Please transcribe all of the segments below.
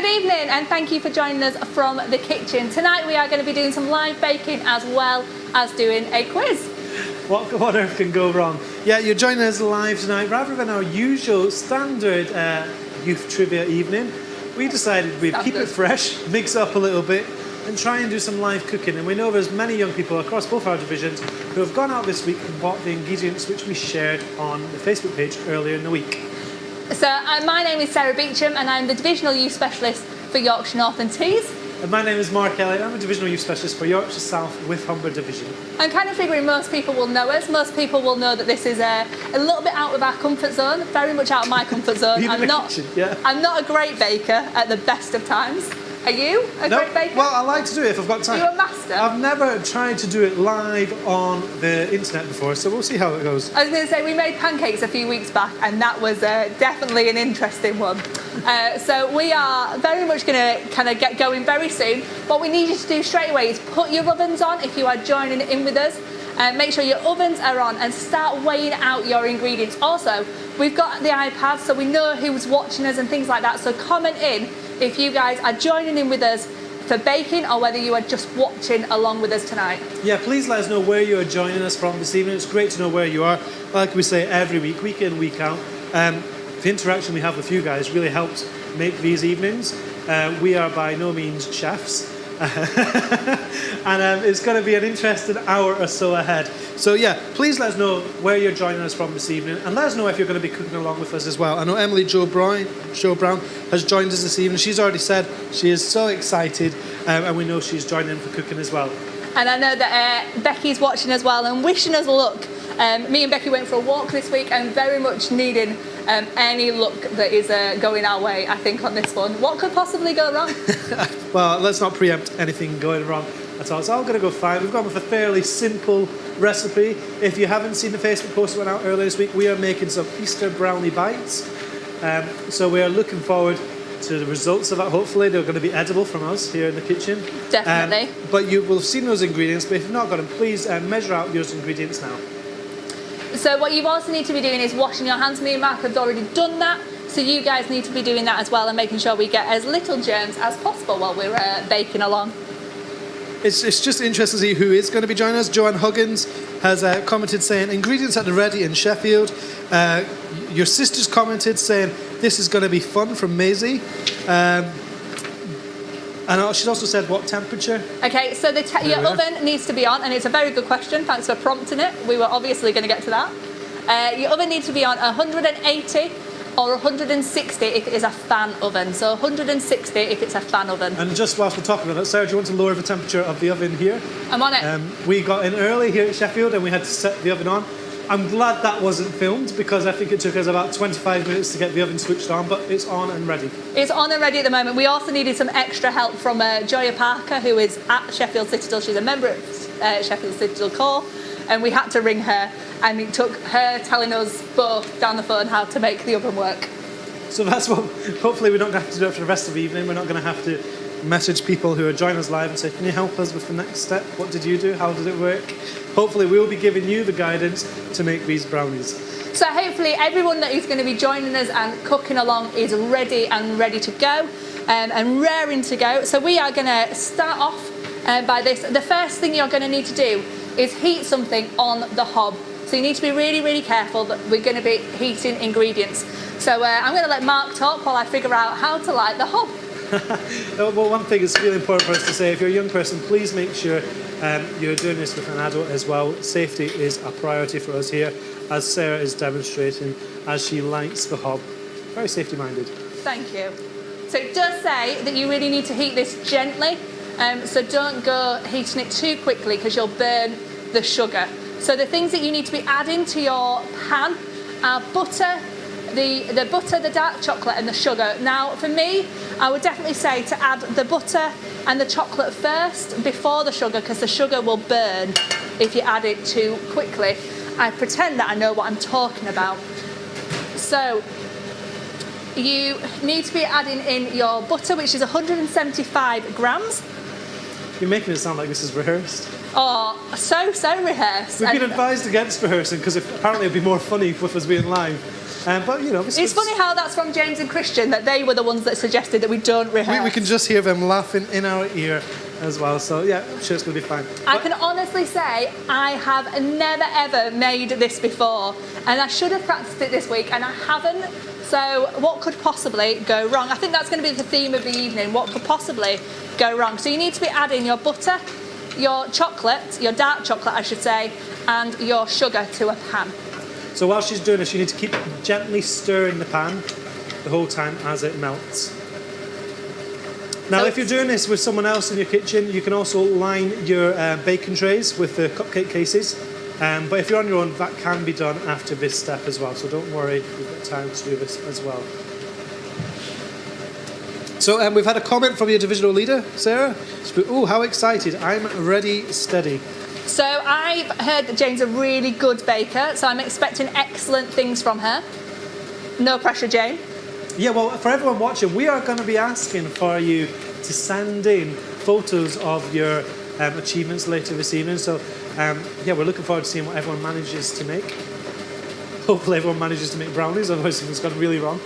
Good evening and thank you for joining us from the kitchen. Tonight we are going to be doing some live baking as well as doing a quiz. What on earth can go wrong? Yeah, you're joining us live tonight. Rather than our usual standard youth trivia evening, we decided we'd keep it fresh, mix up a little bit and try and do some live cooking. And we know there's many young people across both our divisions who have gone out this week and bought the ingredients which we shared on the Facebook page earlier in the week. So my name is Sarah Beecham and I'm the Divisional Youth Specialist for Yorkshire North and Tees. And my name is Mark Elliott. I'm a Divisional Youth Specialist for Yorkshire South with Humber Division. I'm kind of figuring most people will know us. Most people will know that this is a little bit out of our comfort zone, very much out of my comfort zone. I'm not a great baker at the best of times. Are you a great baker? Well, I like to do it if I've got time. Are you a master? I've never tried to do it live on the internet before, so we'll see how it goes. I was going to say, we made pancakes a few weeks back, and that was definitely an interesting one. So we are very much going to kind of get going very soon. What we need you to do straight away is put your ovens on if you are joining in with us. Make sure your ovens are on and start weighing out your ingredients. Also, we've got the iPad, so we know who's watching us and things like that. So comment in if you guys are joining in with us for baking or whether you are just watching along with us tonight. Yeah, please let us know where you are joining us from this evening. It's great to know where you are. Like we say every week in, week out. The interaction we have with you guys really helps make these evenings. We are by no means chefs. And it's going to be an interesting hour or so ahead. So yeah, please let us know where you're joining us from this evening and let us know if you're going to be cooking along with us as well. I know Emily Jo Brown has joined us this evening. She's already said she is so excited and we know she's joining in for cooking as well. And I know that Becky's watching as well and wishing us luck. Me and Becky went for a walk this week and very much needing any luck that is going our way, I think, on this one. What could possibly go wrong? Well, let's not preempt anything going wrong at all. It's all going to go fine. We've gone with a fairly simple recipe. If you haven't seen the Facebook post that went out earlier this week, we are making some Easter brownie bites. So we are looking forward to the results of that. Hopefully they're going to be edible from us here in the kitchen. Definitely. But you will have seen those ingredients, but if you've not got them, please measure out those ingredients now. So what you also need to be doing is washing your hands. Me and Mark have already done that. So you guys need to be doing that as well and making sure we get as little germs as possible while we're baking along. It's just interesting to see who is going to be joining us. Joanne Huggins has commented saying, ingredients at the ready in Sheffield. Your sister's commented saying, this is going to be fun from Maisie. And she's also said, what temperature? Okay, so your oven needs to be on, and it's a very good question. Thanks for prompting it. We were obviously going to get to that. Your oven needs to be on 180 or 160 if it is a fan oven. So 160 if it's a fan oven. And just whilst we're talking about it, Sarah, do you want to lower the temperature of the oven here? I'm on it. We got in early here at Sheffield and we had to set the oven on. I'm glad that wasn't filmed because I think it took us about 25 minutes to get the oven switched on, but it's on and ready. It's on and ready at the moment. We also needed some extra help from Joya Parker, who is at Sheffield Citadel. She's a member of Sheffield Citadel Corps, and we had to ring her, and it took her telling us both down the phone how to make the oven work. So that's what, hopefully we don't have to do it for the rest of the evening. We're not going to have to message people who are joining us live and say, can you help us with the next step? What did you do? How did it work? Hopefully we'll be giving you the guidance to make these brownies. So hopefully everyone that is going to be joining us and cooking along is ready to go and raring to go. So we are going to start off by this. The first thing you're going to need to do is heat something on the hob. So you need to be really careful that we're going to be heating ingredients. So I'm going to let Mark talk while I figure out how to light the hob. Well, one thing is really important for us to say, if you're a young person, please make sure you're doing this with an adult as well. Safety is a priority for us here, as Sarah is demonstrating as she lights the hob. Very safety minded. Thank you. So it does say that you really need to heat this gently, so don't go heating it too quickly because you'll burn the sugar. So the things that you need to be adding to your pan are butter, the butter, the dark chocolate and the sugar. Now for me, I would definitely say to add the butter and the chocolate first before the sugar, because the sugar will burn if you add it too quickly. I pretend that I know what I'm talking about. So you need to be adding in your butter, which is 175 grams. You're making it sound like this is rehearsed. Oh, so rehearsed. We've been advised against rehearsing because apparently it'd be more funny with us being live. But you know, It's funny how that's from James and Christian, that they were the ones that suggested that we don't rehearse. we can just hear them laughing in our ear as well. So yeah, I'm sure it's going to be fine. I can honestly say I have never ever made this before, and I should have practiced it this week, and I haven't. So what could possibly go wrong? I think that's going to be the theme of the evening. What could possibly go wrong? So you need to be adding your butter, your chocolate, your dark chocolate I should say, and your sugar to a pan. So while she's doing this, you need to keep gently stirring the pan the whole time as it melts. Now, if you're doing this with someone else in your kitchen, you can also line your baking trays with the cupcake cases. But if you're on your own, that can be done after this step as well. So don't worry, you've got time to do this as well. So we've had a comment from your divisional leader, Sarah. Oh, how excited. I'm ready, steady. So I've heard that Jane's a really good baker, so I'm expecting excellent things from her. No pressure, Jane. Yeah, well, for everyone watching, we are going to be asking for you to send in photos of your achievements later this evening. So, yeah, we're looking forward to seeing what everyone manages to make. Hopefully everyone manages to make brownies, otherwise something's gone really wrong.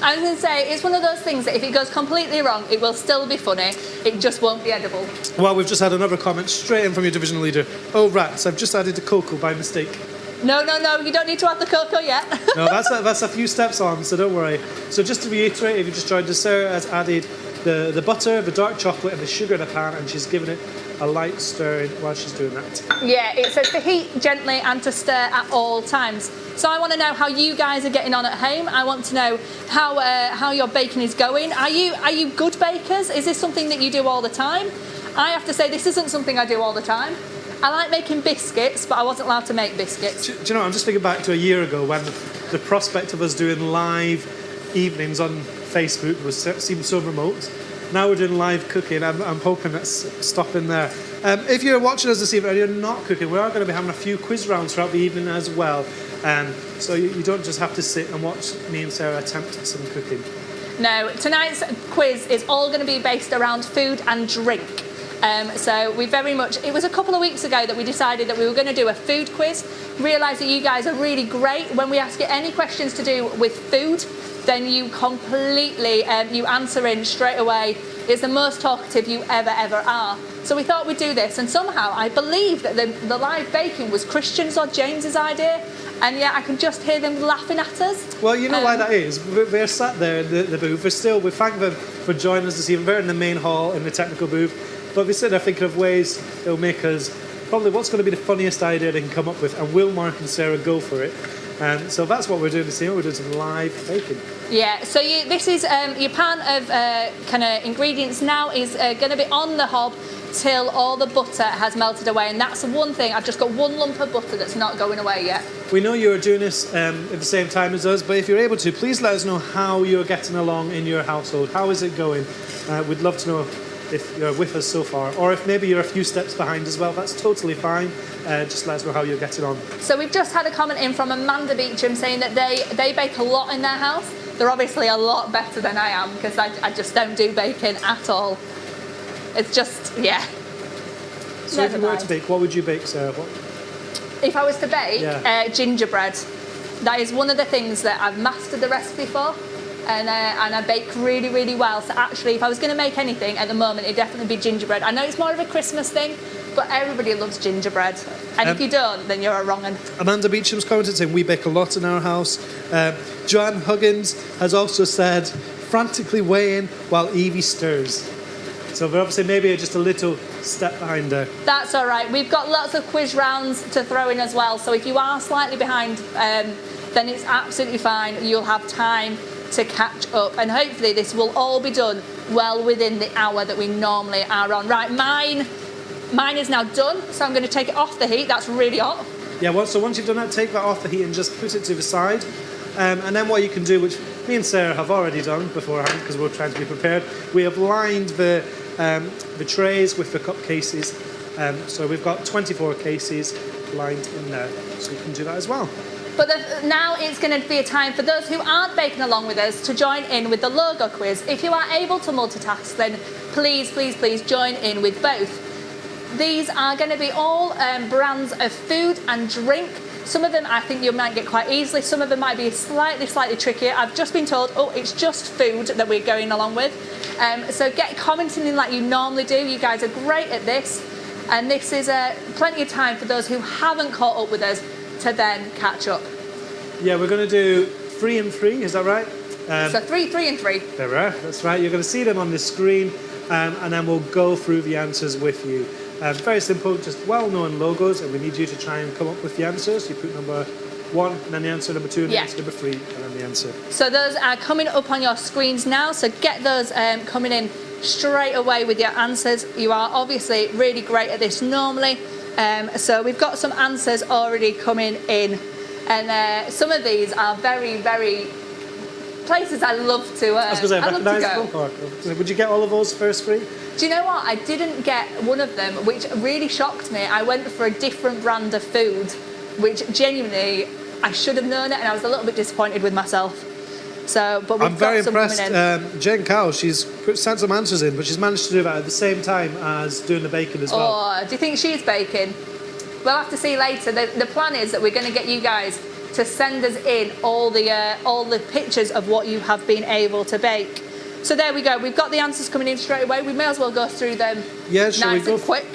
I was going to say, it's one of those things that if it goes completely wrong, it will still be funny. It just won't be edible. Well, we've just had another comment straight in from your divisional leader. Oh, rats, I've just added the cocoa by mistake. No, you don't need to add the cocoa yet. No, that's a few steps on, so don't worry. So just to reiterate, if you just joined us, Sarah has added the butter, the dark chocolate and the sugar in a pan, and she's given it a light stirring while she's doing that. Yeah, it says to heat gently and to stir at all times. So I want to know how you guys are getting on at home. I want to know how your baking is going. Are you good bakers? Is this something that you do all the time? I have to say this isn't something I do all the time. I like making biscuits, but I wasn't allowed to make biscuits. Do you know, I'm just thinking back to a year ago when the prospect of us doing live evenings on Facebook seemed so remote. Now we're doing live cooking. I'm hoping that's stopping there. If you're watching us this evening and you're not cooking, we are going to be having a few quiz rounds throughout the evening as well. So you don't just have to sit and watch me and Sarah attempt some cooking. No, tonight's quiz is all going to be based around food and drink. So we it was a couple of weeks ago that we decided that we were going to do a food quiz. Realised that you guys are really great. When we ask you any questions to do with food, then you completely, you answer in straight away. It's the most talkative you ever are. So we thought we'd do this, and somehow I believe that the live baking was Christian's or James's idea, and yet I can just hear them laughing at us. Well, you know why that is. We're sat there in the booth. We thank them for joining us this evening. We're in the main hall in the technical booth, but we're sitting there thinking of ways it'll make us probably what's going to be the funniest idea they can come up with, and will Mark and Sarah go for it? So that's what we're doing this evening. We're doing some live baking. Yeah, so this is your pan of kind of ingredients now is going to be on the hob till all the butter has melted away, and that's the one thing. I've just got one lump of butter that's not going away yet. We know you're doing this at the same time as us, but if you're able to, please let us know how you're getting along in your household. How is it going? We'd love to know if you're with us so far, or if maybe you're a few steps behind as well. That's totally fine. Just let us know how you're getting on. So we've just had a comment in from Amanda Beecham saying that they bake a lot in their house. They're obviously a lot better than I am, because I just don't do baking at all. It's just, yeah. So if you were to bake, what would you bake, Sarah? If I was to bake, gingerbread. That is one of the things that I've mastered the recipe for, and I bake really, really well. So actually, if I was going to make anything at the moment, it'd definitely be gingerbread. I know it's more of a Christmas thing, but everybody loves gingerbread. And if you don't, then you're a wrong one. Amanda Beecham's commented saying we bake a lot in our house. Joanne Huggins has also said, frantically weighing while Evie stirs. So we're obviously maybe just a little step behind her. That's all right. We've got lots of quiz rounds to throw in as well. So if you are slightly behind, then it's absolutely fine. You'll have time to catch up. And hopefully this will all be done well within the hour that we normally are on. Right, mine is now done. So I'm going to take it off the heat. That's really hot. Yeah, so once you've done that, take that off the heat and just put it to the side. And then what you can do, which me and Sarah have already done beforehand because we're trying to be prepared, we have lined the trays with the cup cases. So we've got 24 cases lined in there. So you can do that as well. But now it's going to be a time for those who aren't baking along with us to join in with the logo quiz. If you are able to multitask, then please join in with both. These are going to be all brands of food and drink. Some of them I think you might get quite easily. Some of them might be slightly trickier. I've just been told, oh, it's just food that we're going along with. So get commenting in like you normally do. You guys are great at this. And this is plenty of time for those who haven't caught up with us to then catch up. Yeah, we're going to do 3 and 3, is that right? So 3, 3 and 3. There we are, that's right. You're going to see them on the screen, and then we'll go through the answers with you. Very simple, just well-known logos, and we need you to try and come up with the answers. You put number 1, and then the answer number 2, and the answer number 3, and then the answer. So those are coming up on your screens now, so get those coming in straight away with your answers. You are obviously really great at this normally. So we've got some answers already coming in, and some of these are very, very places I love to. I was going to say, recognisable. Would you get all of those first 3? Do you know what? I didn't get one of them, which really shocked me. I went for a different brand of food, which genuinely I should have known it, and I was a little bit disappointed with myself. So, but we've I'm very got some impressed. coming in. Jane Cowell, she's sent some answers in, but she's managed to do that at the same time as doing the baking as well. Oh, do you think she's baking? We'll have to see later. The plan is that we're going to get you guys to send us in all the pictures of what you have been able to bake. So there we go. We've got the answers coming in straight away. We may as well go through them nice and quick.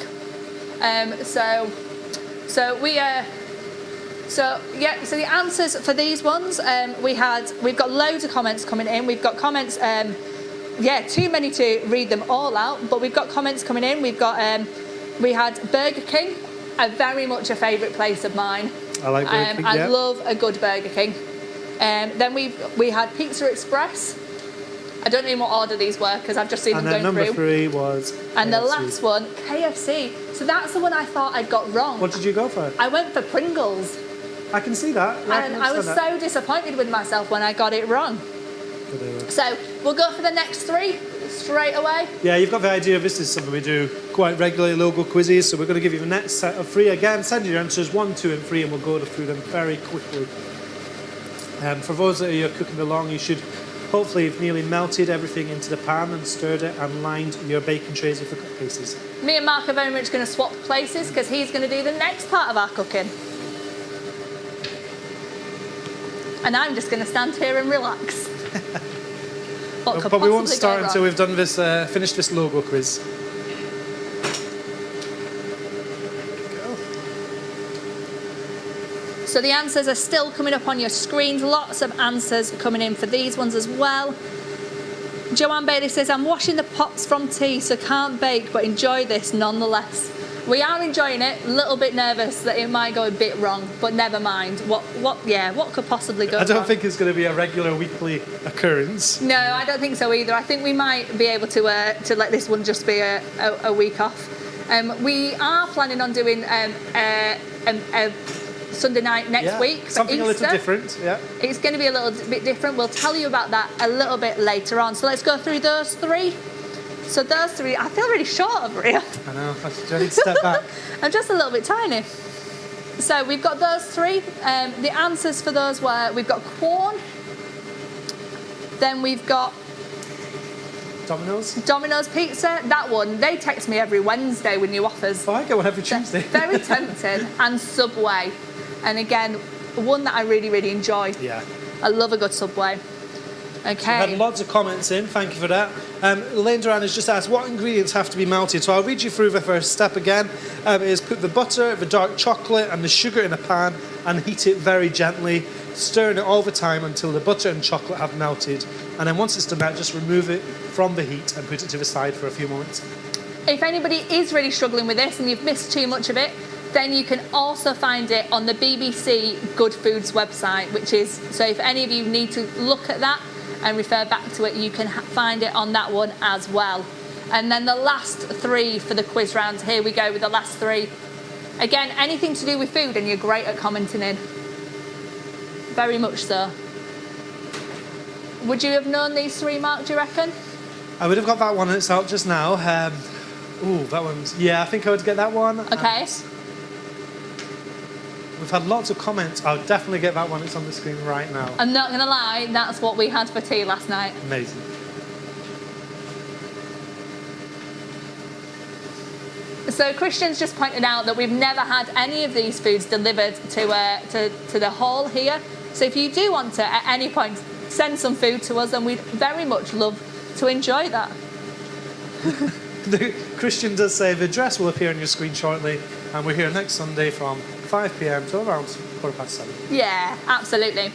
So the answers for these ones, we've got loads of comments coming in. We've got comments, too many to read them all out, but we've got comments coming in. We've got we had Burger King, very much a favourite place of mine. I like Burger King. I love a good Burger King. Then we had Pizza Express. I don't know in what order these were because I've just seen them going through. And then number 3 was And KFC. the last one, KFC. So that's the one I thought I'd got wrong. What did you go for? I went for Pringles. I can see that. Yeah, And I was so disappointed with myself when I got it wrong. So we'll go for the next 3 straight away. Yeah, you've got the idea. This is something we do quite regularly, logo quizzes. So we're going to give you the next set of 3 again. Send your answers 1, 2, and 3, and we'll go through them very quickly. For those that are cooking along, you should hopefully have nearly melted everything into the pan and stirred it and lined your baking trays with the cut pieces. Me and Mark are very much going to swap places because he's going to do the next part of our cooking. And I'm just going to stand here and relax. But we won't start until we've done this, finished this logo quiz. So the answers are still coming up on your screens. Lots of answers coming in for these ones as well. Joanne Bailey says, I'm washing the pots from tea, so can't bake, but enjoy this nonetheless. We are enjoying it. A little bit nervous that it might go a bit wrong, but never mind. What could possibly go wrong? I don't think it's going to be a regular weekly occurrence. No, I don't think so either. I think we might be able to let this one just be a week off. We are planning on doing a Sunday night next week for something Easter. A little different. Yeah, it's going to be a little bit different. We'll tell you about that a little bit later on. So let's go through those 3. So those 3, I feel really short over here. I know. I need to step back. I'm just a little bit tiny. So we've got those 3. The answers for those were we've got corn. Then we've got Domino's pizza. That one, they text me every Wednesday with new offers. Oh, I get one every Tuesday. Very tempting. And Subway. And again, one that I really, really enjoy. Yeah. I love a good Subway. Okay. We've had lots of comments in, thank you for that. Elaine Duran has just asked what ingredients have to be melted. So I'll read you through the first step again. It is put the butter, the dark chocolate and the sugar in a pan and heat it very gently, stirring it all the time until the butter and chocolate have melted. And then once it's done that, just remove it from the heat and put it to the side for a few moments. If anybody is really struggling with this and you've missed too much of it, then you can also find it on the BBC Good Foods website, so if any of you need to look at that and refer back to it, you can find it on that one as well. And then the last 3 for the quiz round. Here we go with the last 3. Again, anything to do with food, and you're great at commenting in. Very much so. Would you have known these 3, Mark, do you reckon? I would have got that one and it's out just now. That one's... Yeah, I think I would get that one. Okay. We've had lots of comments. I'll definitely get that one. It's on the screen right now. I'm not going to lie, that's what we had for tea last night. Amazing. So Christian's just pointed out that we've never had any of these foods delivered to the hall here. So if you do want to, at any point, send some food to us, and we'd very much love to enjoy that. Christian does say the address will appear on your screen shortly, and we're here next Sunday from 5 p.m. to around 7:15. Yeah, absolutely.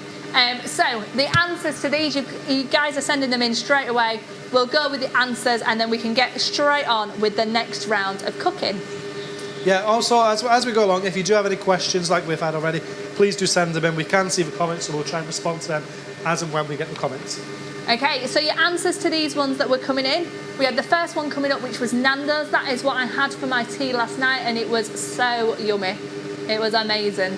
So the answers to these, you guys are sending them in straight away. We'll go with the answers, and then we can get straight on with the next round of cooking. Yeah, also, as we go along, if you do have any questions like we've had already, please do send them in. We can see the comments, so we'll try and respond to them as and when we get the comments. Okay, so your answers to these ones that were coming in, we had the first one coming up, which was Nando's. That is what I had for my tea last night, and it was so yummy. It was amazing.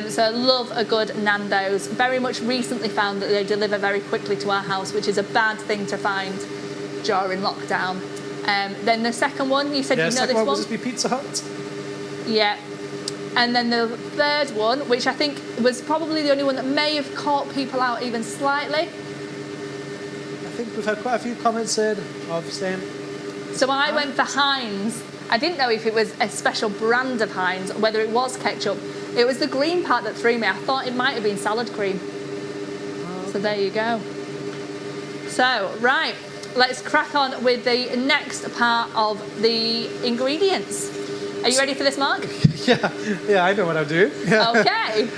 So I love a good Nando's. Very much recently found that they deliver very quickly to our house, which is a bad thing to find during lockdown. Then the second one, you said you know this one? Yeah, the second one will just be Pizza Hut. Yeah. And then the third one, which I think was probably the only one that may have caught people out even slightly. I think we've had quite a few comments in of saying... So I went for Heinz. I didn't know if it was a special brand of Heinz, whether it was ketchup. It was the green part that threw me. I thought it might have been salad cream. So there you go. So, right, let's crack on with the next part of the ingredients. Are you ready for this, Mark? Yeah, I know what I'm doing. Yeah. Okay.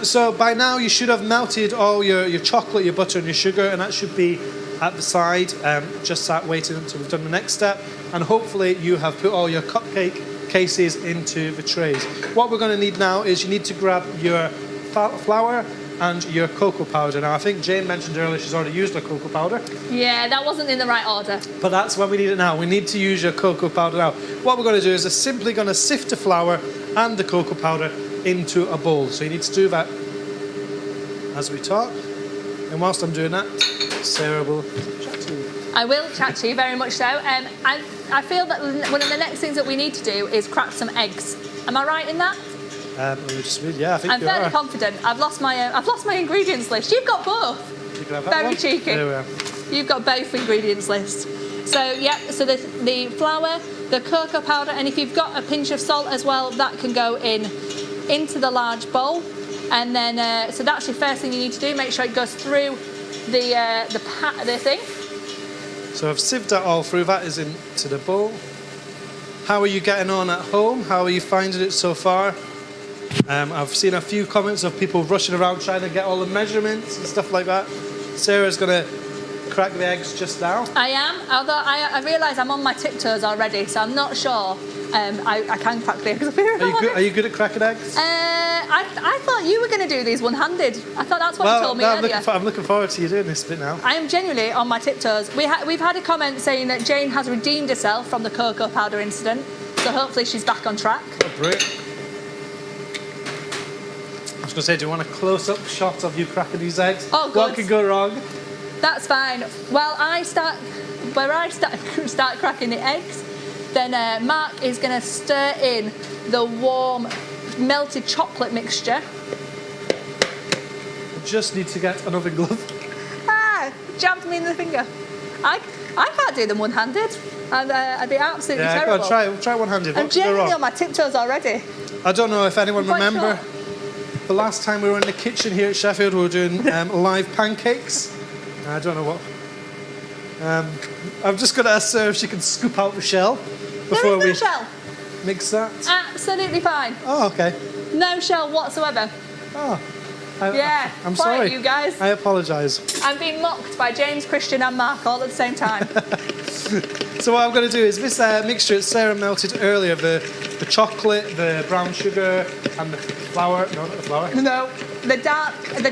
So by now you should have melted all your chocolate, your butter and your sugar, and that should be at the side, just sat waiting until we've done the next step. And hopefully you have put all your cupcake cases into the trays. What we're going to need now is you need to grab your flour and your cocoa powder. Now I think Jane mentioned earlier she's already used her cocoa powder. Yeah, that wasn't in the right order. But that's when we need it now. We need to use your cocoa powder now. What we're going to do is we're simply going to sift the flour and the cocoa powder into a bowl. So you need to do that as we talk. And whilst I'm doing that, Sarah will chat to you. I will chat to you, very much so. I feel that one of the next things that we need to do is crack some eggs. Am I right in that? Yeah, I think I'm fairly confident. I've lost my ingredients list. You've got both. You can have that Very one. cheeky. There we are. You've got both ingredients lists. So yeah, so the flour, the cocoa powder, and if you've got a pinch of salt as well, that can go into the large bowl. And then so that's your first thing you need to do. Make sure it goes through the thing. So I've sieved that all through. That is into the bowl. How are you getting on at home? How are you finding it so far? I've seen a few comments of people rushing around trying to get all the measurements and stuff like that. Sarah's going to crack the eggs just now. I am, although I realise I'm on my tiptoes already, so I'm not sure I can crack the eggs. Are you good at cracking eggs? I thought you were going to do these one-handed. I thought that's what you told me earlier. I'm looking forward to you doing this bit now. I am genuinely on my tiptoes. We've had a comment saying that Jane has redeemed herself from the cocoa powder incident, so hopefully she's back on track. Oh, brilliant. I was going to say, do you want a close-up shot of you cracking these eggs? Oh, good. What could go wrong? That's fine. Well, I start cracking the eggs, then Mark is going to stir in the warm melted chocolate mixture. I just need to get another glove. Jabbed me in the finger. I can't do them one-handed, and I'd be absolutely terrible. Go on, try one-handed. I'm genuinely on my tiptoes already. I don't know if anyone remember the last time we were in the kitchen here at Sheffield, we were doing live pancakes. I don't know what. I'm just going to ask Sarah if she can scoop out the shell before There is no shell. Mix that. Absolutely fine. Oh, okay. No shell whatsoever. Oh. I'm quiet, sorry. you guys. I apologise. I'm being mocked by James, Christian and Mark all at the same time. So what I'm going to do is this mixture that Sarah melted earlier, the chocolate, the brown sugar and the flour. No, not the flour. No, the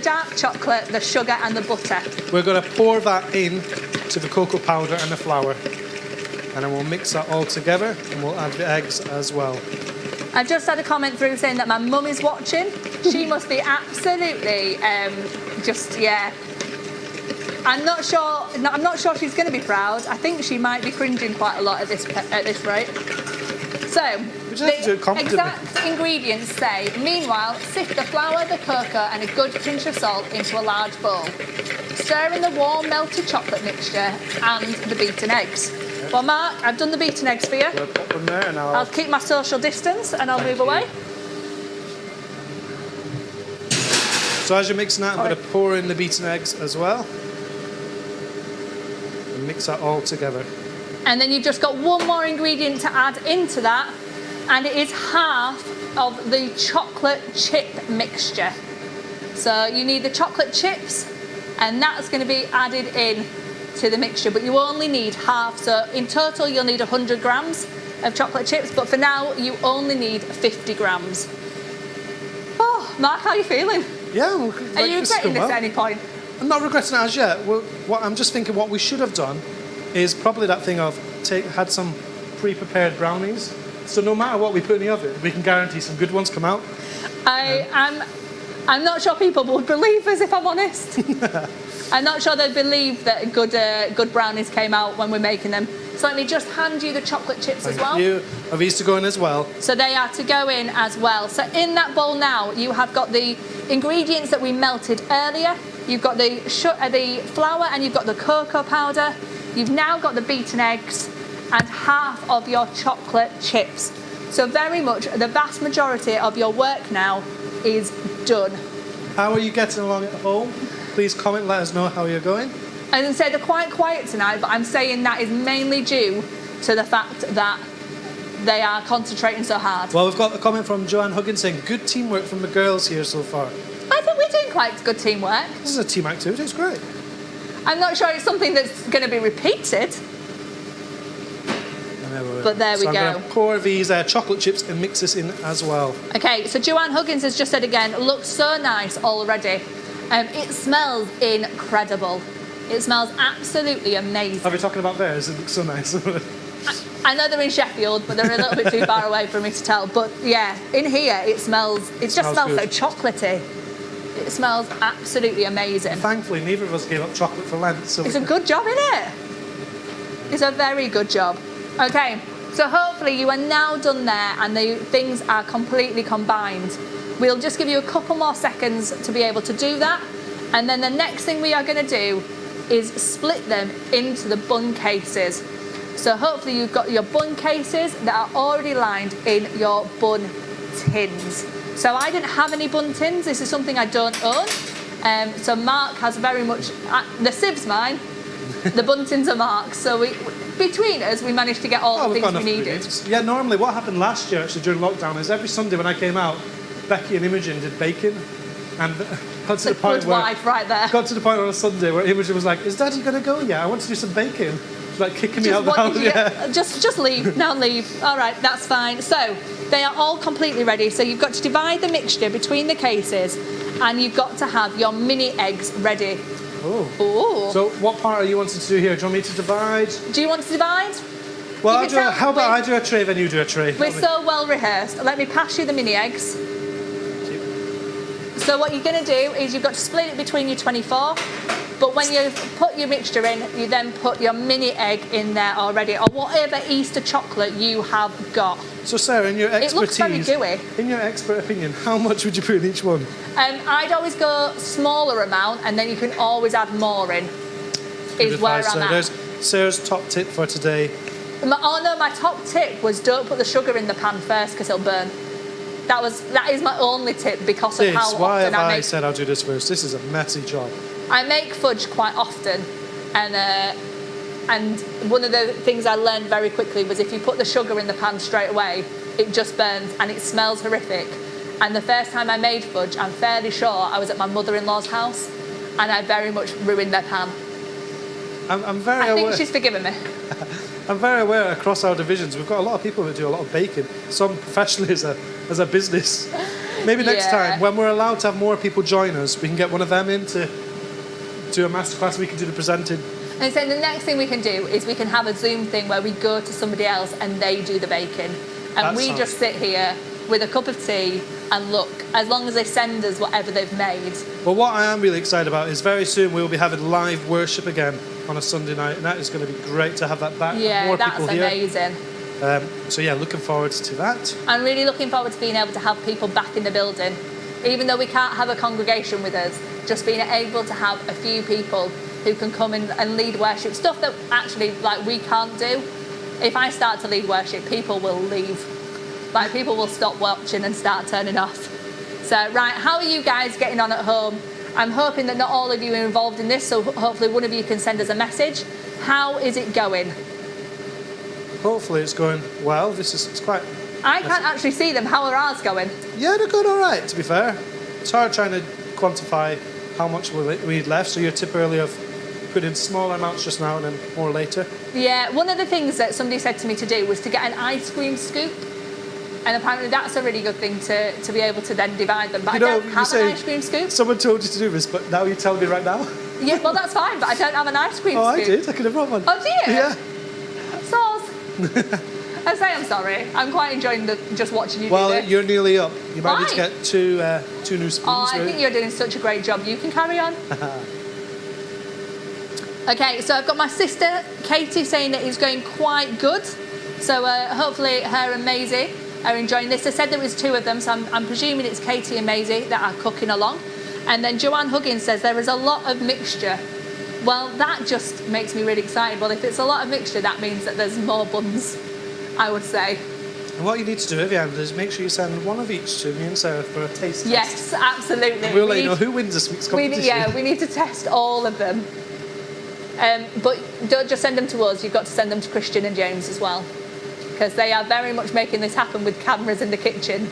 dark chocolate, the sugar and the butter. We're going to pour that in to the cocoa powder and the flour. And then we'll mix that all together and we'll add the eggs as well. I just had a comment through saying that my mum is watching. She must be absolutely I'm not sure she's going to be proud. I think she might be cringing quite a lot at this rate. So the exact ingredients say, meanwhile, sift the flour, the cocoa and a good pinch of salt into a large bowl. Stir in the warm melted chocolate mixture and the beaten eggs. Well, Mark, I've done the beaten eggs for you. I'll put them there and I'll keep my social distance and I'll move away. So as you're mixing that, I'm going to pour in the beaten eggs as well. And mix that all together. And then you've just got one more ingredient to add into that, and it is half of the chocolate chip mixture. So you need the chocolate chips, and that's going to be added in to the mixture, but you only need half. So in total you'll need 100 grams of chocolate chips, but for now you only need 50 grams. Oh, Mark, how are you feeling? Yeah, Are you regretting this at any point? I'm not regretting it as yet. I'm just thinking what we should have done is probably that thing of had some pre-prepared brownies. So no matter what we put in the oven, we can guarantee some good ones come out. I'm not sure people would believe us, if I'm honest. I'm not sure they'd believe that good brownies came out when we're making them. So let me just hand you the chocolate chips as well. Thank you. Are these to go in as well? So they are to go in as well. So in that bowl now, you have got the ingredients that we melted earlier. You've got the flour and you've got the cocoa powder. You've now got the beaten eggs and half of your chocolate chips. So very much the vast majority of your work now is done. How are you getting along at home? Please comment, let us know how you're going. I didn't say they're quite quiet tonight, but I'm saying that is mainly due to the fact that they are concentrating so hard. Well, we've got a comment from Joanne Huggins saying, good teamwork from the girls here so far. I think we're doing quite good teamwork. This is a team activity, it's great. I'm not sure it's something that's going to be repeated. But there we go. I'm going to pour these chocolate chips and mix this in as well. Okay, so Joanne Huggins has just said again, looks so nice already. It smells incredible. It smells absolutely amazing. Are we talking about theirs? It looks so nice. I know they're in Sheffield, but they're a little bit too far away for me to tell. But yeah, in here it just smells so chocolatey. It smells absolutely amazing. Thankfully, neither of us gave up chocolate for Lent. So it's a good job, isn't it? It's a very good job. Okay, so hopefully you are now done there and the things are completely combined. We'll just give you a couple more seconds to be able to do that. And then the next thing we are going to do is split them into the bun cases. So hopefully you've got your bun cases that are already lined in your bun tins. So I didn't have any bun tins. This is something I don't own. So Mark has very much, the siev's mine, the bun tins are Mark's. So between us, we managed to get all the things we needed. Yeah, normally what happened last year actually during lockdown is every Sunday when I came out, Becky and Imogen did bacon. And got to the point where got to the point on a Sunday where Imogen was like, "Is Daddy going to go? Yeah, I want to do some bacon." She's like kicking me out the house. Yeah. Just leave. Now leave. All right, that's fine. So they are all completely ready. So you've got to divide the mixture between the cases, and you've got to have your mini eggs ready. Oh. Ooh. So what part are you wanting to do here? Do you want me to divide? Do you want to divide? Well, how about I do a tray, then you do a tray? We're so well rehearsed. Let me pass you the mini eggs. So what you're going to do is you've got to split it between your 24, but when you put your mixture in, you then put your mini egg in there already, or whatever Easter chocolate you have got. So Sarah, in your expertise, it looks very gooey. In your expert opinion, how much would you put in each one? I'd always go smaller amount, and then you can always add more in. Is where I'm at. There's Sarah's top tip for today. My top tip was don't put the sugar in the pan first because it'll burn. That is my only tip because of how why often have I make. I said I'll do this first? This is a messy job. I make fudge quite often, and one of the things I learned very quickly was if you put the sugar in the pan straight away, it just burns and it smells horrific. And the first time I made fudge, I'm fairly sure I was at my mother-in-law's house, and I very much ruined their pan. I think she's forgiven me. I'm very aware across our divisions, we've got a lot of people that do a lot of baking, some professionally as a business. Maybe next time, when we're allowed to have more people join us, we can get one of them in to do a masterclass, we can do the presenting. And so the next thing we can do is we can have a Zoom thing where we go to somebody else and they do the baking. And we just sit here with a cup of tea and look, as long as they send us whatever they've made. Well, what I am really excited about is very soon we will be having live worship again on a Sunday night, and that is going to be great to have that back. Yeah, more that's people here. amazing. So yeah, looking forward to that. I'm really looking forward to being able to have people back in the building. Even though we can't have a congregation with us, just being able to have a few people who can come in and lead worship, stuff that actually we can't do. if I start to lead worship, people will leave. Like, people will stop watching and start turning off. So, right, how are you guys getting on at home? I'm hoping that not all of you are involved in this, so hopefully one of you can send us a message. How is it going? Hopefully it's going well. It's quite... I can't actually see them. How are ours going? Yeah, they're going all right, to be fair. It's hard trying to quantify how much we need left. So your tip earlier of putting smaller amounts just now and then more later. Yeah, one of the things that somebody said to me to do was to get an ice cream scoop. And apparently that's a really good thing to be able to then divide them. But I don't have an ice cream scoop. Someone told you to do this, but now you're telling me right now? Yeah, well, that's fine, but I don't have an ice cream scoop. I did. I could have brought one. Oh, do you? Yeah. Sauce. I say I'm sorry. I'm quite enjoying just watching you do this. Well, you're nearly up. You might need to get two new spoons. Oh, I think you're doing such a great job. You can carry on. Okay, so I've got my sister, Katie, saying that it's going quite good. So hopefully her and Maisie are enjoying this. I said there was two of them, so I'm presuming it's Katie and Maisie that are cooking along. And then Joanne Huggins says there is a lot of mixture. Well, that just makes me really excited. Well, if it's a lot of mixture, that means that there's more buns, I would say. And what you need to do, Vivian, is make sure you send one of each to me and Sarah for a taste test. Yes, absolutely. And we'll let you know who wins this week's competition. We need to test all of them. But don't just send them to us, you've got to send them to Christian and James as well. Because they are very much making this happen with cameras in the kitchen.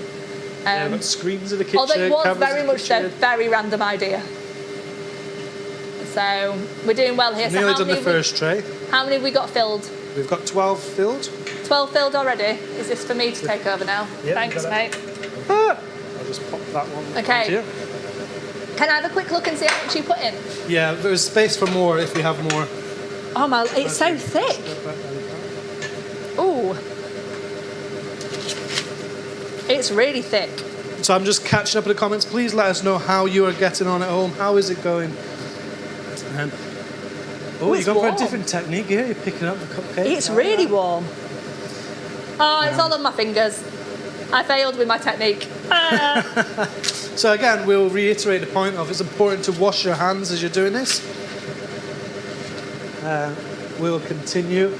Yeah, but screens in the kitchen. Although it was very much their very random idea. So we're doing well here. Nearly done the first tray. How many have we got filled? We've got 12 filled. 12 filled already? Is this for me to take over now? Yep, thanks, mate. I'll just pop that one. Okay. Can I have a quick look and see how much you put in? Yeah, there's space for more if we have more. Oh my, it's so thick. Ooh. It's really thick. So I'm just catching up in the comments. Please let us know how you are getting on at home. How is it going? And you've gone for a different technique here. You're picking up the cupcake. It's really warm. Oh, it's all on my fingers. I failed with my technique. So again, we'll reiterate the point of it's important to wash your hands as you're doing this. We'll continue.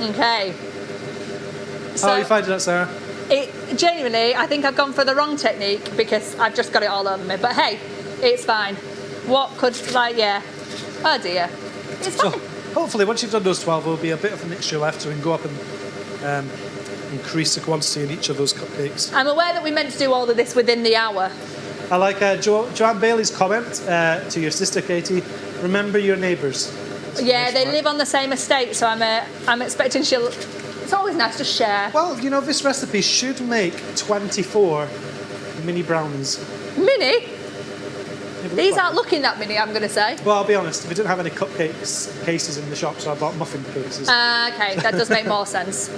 Okay. How are you finding that, Sarah? Genuinely, I think I've gone for the wrong technique because I've just got it all over me. But hey, it's fine. Oh dear. It's fine. So hopefully once you've done those 12, there'll be a bit of a mixture left so we can go up and increase the quantity in each of those cupcakes. I'm aware that we meant to do all of this within the hour. I like Joanne Bailey's comment to your sister Katie. Remember your neighbours. Yeah, they live on the same estate, so I'm expecting she'll. It's always nice to share. Well, you know, this recipe should make 24 mini brownies. Mini? These aren't looking that mini, I'm going to say. Well, I'll be honest, we didn't have any cupcakes cases in the shop, so I bought muffin cases. Okay, that does make more sense.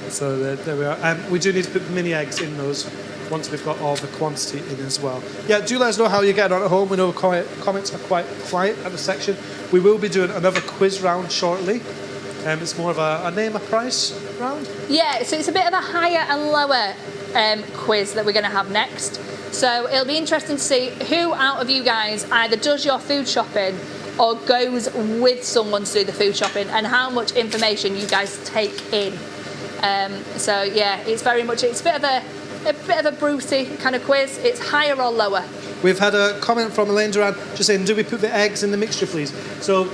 So there we are. We do need to put mini eggs in those once we've got all the quantity in as well. Yeah, do let us know how you're getting on at home. We know comments are quite quiet at the section. We will be doing another quiz round shortly. It's more of a name a price round. Yeah, so it's a bit of a higher and lower quiz that we're going to have next. So it'll be interesting to see who out of you guys either does your food shopping or goes with someone to do the food shopping and how much information you guys take in. So yeah, it's a bit of a Brucey kind of quiz. It's higher or lower. We've had a comment from Elaine Duran just saying, do we put the eggs in the mixture, please? So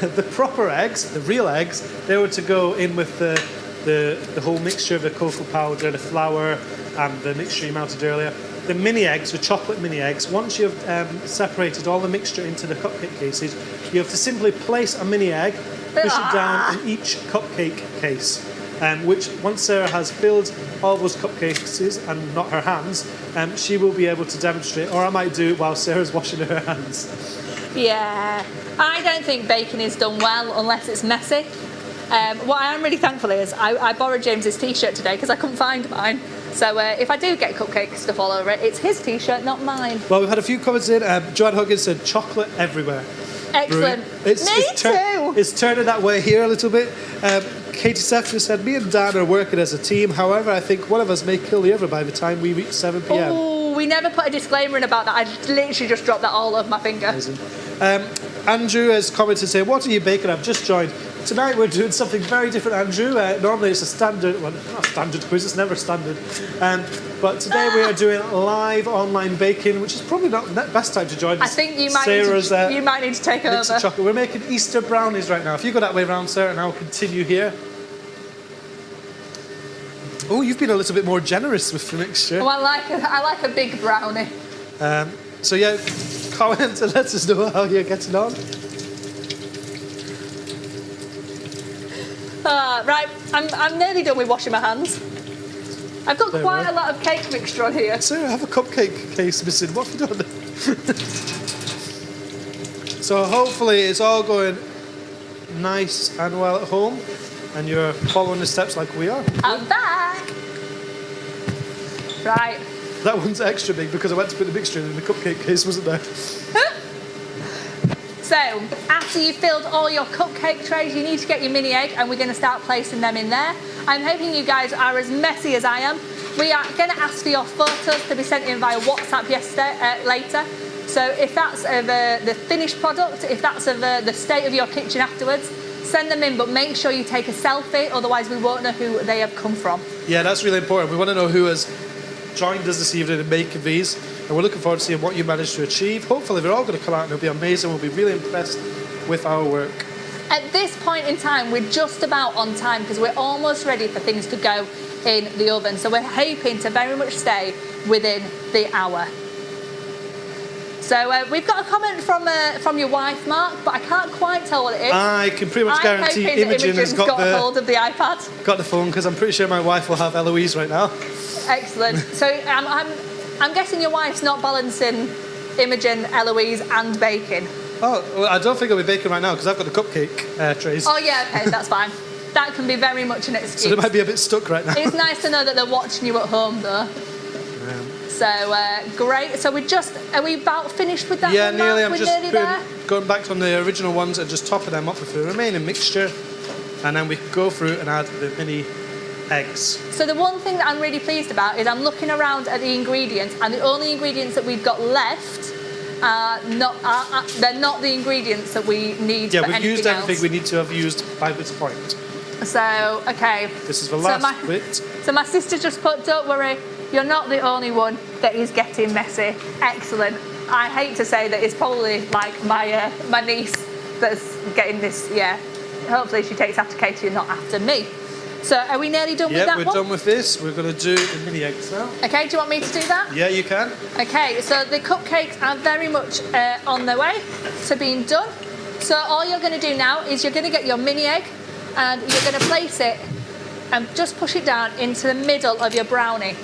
the proper eggs, the real eggs, they were to go in with the whole mixture of the cocoa powder, the flour, and the mixture you melted earlier. The mini eggs, the chocolate mini eggs, once you've separated all the mixture into the cupcake cases, you have to simply place a mini egg, push it down in each cupcake case. Which once Sarah has filled all those cupcakes and not her hands, she will be able to demonstrate, or I might do it while Sarah's washing her hands. Yeah, I don't think baking is done well unless it's messy. What I am really thankful is I borrowed James's t-shirt today because I couldn't find mine. So if I do get cupcake stuff all over it, it's his t-shirt, not mine. Well, we've had a few comments in. Joanne Huggins said chocolate everywhere. Excellent. Me too. It's turning that way here a little bit. Katie Sefton said, me and Dan are working as a team. However, I think one of us may kill the other by the time we reach 7 p.m. Oh, we never put a disclaimer in about that. I literally just dropped that all over my finger. Amazing. Andrew has commented saying, what are you baking? I've just joined. Tonight we're doing something very different, Andrew. Normally it's a standard, well, not a standard quiz, it's never standard. But today we are doing live online baking, which is probably not the best time to join. I think you might, you might need to take over. Chocolate. We're making Easter brownies right now. If you go that way around, Sarah, and I'll continue here. Oh, you've been a little bit more generous with the mixture. Oh, I like a big brownie. So yeah, comment and let us know how you're getting on. Right, I'm nearly done with washing my hands. I've got quite a lot of cake mixture on here. Sarah, I have a cupcake case missing. What have you done? So hopefully it's all going nice and well at home, and you're following the steps like we are. I'm back. Right. That one's extra big because I went to put the mixture in the cupcake case, wasn't there? So, after you've filled all your cupcake trays, you need to get your mini egg, and we're going to start placing them in there. I'm hoping you guys are as messy as I am. We are going to ask for your photos to be sent in via WhatsApp later. So if that's of the finished product, if that's of the state of your kitchen afterwards, send them in, but make sure you take a selfie, otherwise we won't know who they have come from. Yeah, that's really important. We want to know who has joined us this evening in making these, and we're looking forward to seeing what you managed to achieve. Hopefully they're all going to come out and it'll be amazing. We'll be really impressed with our work. At this point in time, we're just about on time because we're almost ready for things to go in the oven. So we're hoping to very much stay within the hour. So we've got a comment from your wife, Mark, but I can't quite tell what it is. I can pretty much guarantee Imogen has got hold of the iPad. Got the phone, because I'm pretty sure my wife will have Eloise right now. Excellent. So I'm guessing your wife's not balancing Imogen, Eloise and baking. Oh, well, I don't think I'll be baking right now because I've got the cupcake trays. Oh yeah, okay, that's fine. That can be very much an excuse. So they might be a bit stuck right now. It's nice to know that they're watching you at home though. So great. So are we about finished with that? Yeah, one, nearly. Mark? I'm just going back on the original ones and just topping them up with the remaining mixture, and then we can go through and add the mini eggs. So the one thing that I'm really pleased about is I'm looking around at the ingredients, and the only ingredients that we've got left they're not the ingredients that we need. Yeah, for we've used else. everything we need to have used by this point. So okay. This is the last bit. So my sister just put, "Don't worry, you're not the only one that is getting messy." Excellent. I hate to say that it's probably like my niece that's getting this. Yeah. Hopefully she takes after Katie and not after me. So are we nearly done with that one? Yeah, we're done with this. We're going to do the mini eggs now. Okay, do you want me to do that? Yeah, you can. Okay, so the cupcakes are very much on their way to being done. So all you're going to do now is you're going to get your mini egg and you're going to place it and just push it down into the middle of your brownie.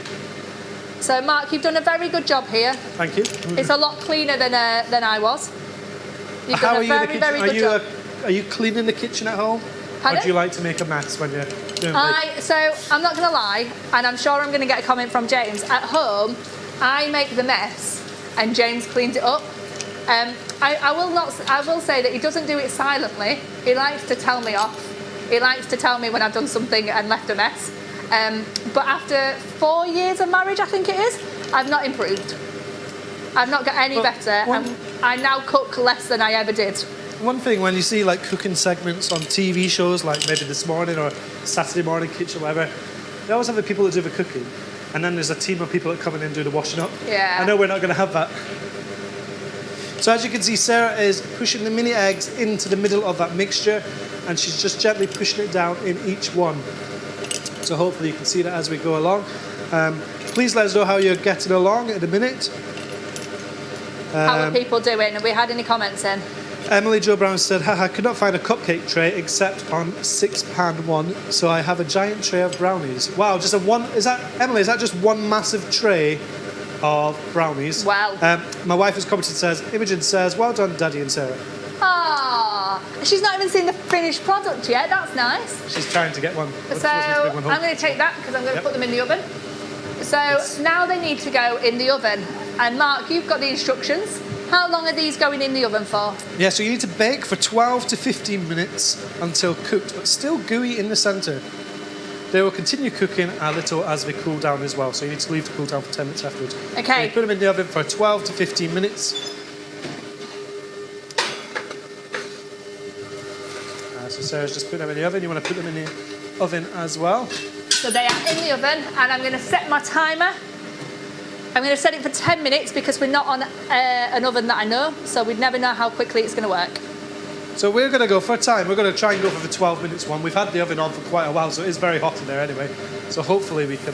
So Mark, you've done a very good job here. Thank you. It's a lot cleaner than I was. You've How done are a you in the very, kitchen? very good job. Are you cleaning the kitchen at home? Pardon? Or do you like to make a mess when you're doing it? So I'm not going to lie, and I'm sure I'm going to get a comment from James. At home, I make the mess, and James cleans it up. I will say that he doesn't do it silently. He likes to tell me off. He likes to tell me when I've done something and left a mess. But after 4 years of marriage, I think it is, I've not improved. I've not got any better, and I now cook less than I ever did. One thing, when you see like cooking segments on TV shows, like maybe This Morning or Saturday Morning Kitchen, whatever, they always have the people that do the cooking, and then there's a team of people that come in and do the washing up. Yeah. I know we're not going to have that. So as you can see, Sarah is pushing the mini eggs into the middle of that mixture, and she's just gently pushing it down in each one. So hopefully you can see that as we go along. Please let us know how you're getting along in a minute. How are people doing? Have we had any comments in? Emily Jo Brown said, haha, I could not find a cupcake tray except on 6-pan one, so I have a giant tray of brownies. Wow, just a one, Emily, is that just one massive tray of brownies? Wow. My wife has commented, Imogen says, well done, Daddy and Sarah. Ah, she's not even seen the finished product yet, that's nice. She's trying to get one. So I'm going to take that because I'm going to put them in the oven. So now they need to go in the oven. And Mark, you've got the instructions. How long are these going in the oven for? Yeah, so you need to bake for 12 to 15 minutes until cooked, but still gooey in the centre. They will continue cooking a little as they cool down as well. So you need to leave to cool down for 10 minutes afterwards. Okay. So put them in the oven for 12 to 15 minutes. So Sarah's just put them in the oven. You want to put them in the oven as well. So they are in the oven, and I'm going to set my timer. I'm going to set it for 10 minutes because we're not on an oven that I know, so we'd never know how quickly it's going to work. So we're going to go for a time. We're going to try and go for the 12 minutes one. We've had the oven on for quite a while, so it is very hot in there anyway. So hopefully we can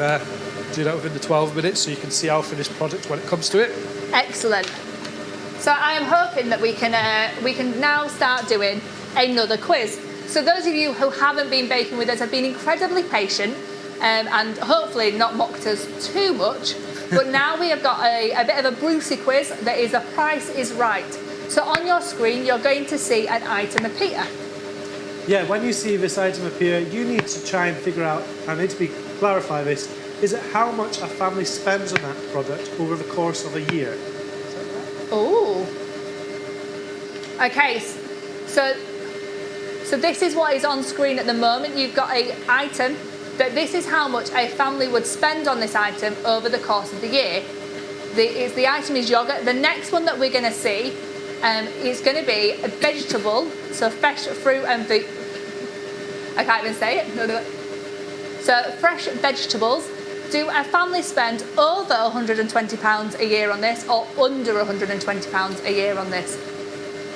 do that within the 12 minutes so you can see our finished product when it comes to it. Excellent. So I am hoping that we can now start doing another quiz. So those of you who haven't been baking with us have been incredibly patient and hopefully not mocked us too much. But now we have got a bit of a Brucey quiz that is a Price is Right. So on your screen, you're going to see an item appear. Yeah, when you see this item appear, you need to try and figure out, I need to clarify this, is it how much a family spends on that product over the course of a year? Oh. Okay, so this is what is on screen at the moment. You've got an item that this is how much a family would spend on this item over the course of the year. The item is yogurt. The next one that we're going to see is going to be a vegetable, so fresh fruit and I can't even say it. No. So fresh vegetables. Do a family spend over £120 a year on this or under £120 a year on this?